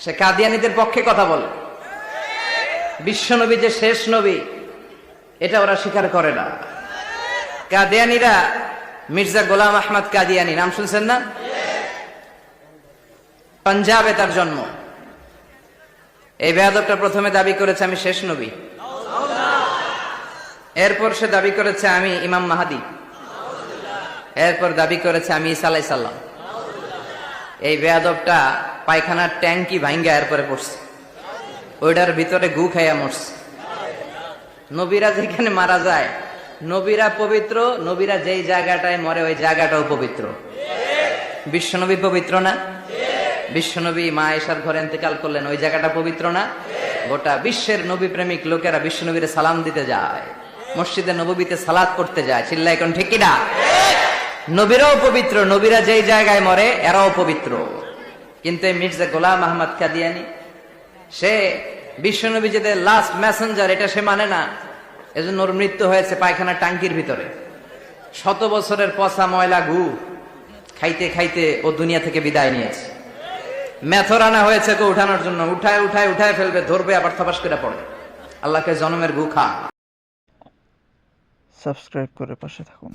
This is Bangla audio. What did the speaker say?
সে কাদিয়ানীদের পক্ষে কথা বলে। বিশ্বনবী যে শেষ নবী এটা ওরা স্বীকার করে না। কাদিয়ানীরা মির্জা গোলাম আহমদ কাদিয়ানী নাম শুনছেন না? পাঞ্জাবে তার জন্ম। এই বেয়াদবটা প্রথমে দাবি করেছে আমি শেষ নবী, এরপর সে দাবি করেছে আমি ইমাম মাহাদি, এরপর দাবি করেছে আমি ঈসা আলাইহিস সালাম। এই বেয়াদবটা পায়খানার ট্যাঙ্কি ভাঙ্গা এরপরে পড়ছে, ওইটার ভিতরে গু খাইয়া মরছে। নবীরা যেখানে মারা যায়, নবীরা পবিত্র, নবীরা যেই জায়গাটায় মরে ওই জায়গাটাও পবিত্র। বিশ্বনবী পবিত্র না? বিশ্বনবী মা আয়েশার ঘরে ইন্তেকাল করলেন, ওই জায়গাটা পবিত্র না? গোটা বিশ্বের নবী প্রেমিক লোকেরা বিশ্বনবীরে সালাম দিতে যায়, মসজিদে নববীতে সালাত করতে যায়। চিল্লাই কোন ঠিক কিনা? নবীরাও পবিত্র, নবীরা যেই জায়গায় মরে এরাও পবিত্র। কিন্তু এই মির্জা গোলাম আহমদ কাদিয়ানী সে বিশ্বনবী যে লাস্ট মেসেঞ্জার এটা সে মানে না। এজন্য ওর মৃত্যু হয়েছে পায়খানার টাঙ্কির ভিতরে। 100 বছরের পচা ময়লা গু খাইতে খাইতে ও দুনিয়া থেকে বিদায় নিয়েছে। মেথর আনা হয়েছে কে উঠানোর জন্য, উঠায় উঠায় উঠায় ফেলবে, ধরবে আবার থপাস করে পড়ে। আল্লাহকে জনমের গু খা। সাবস্ক্রাইব করে পাশে থাকুন।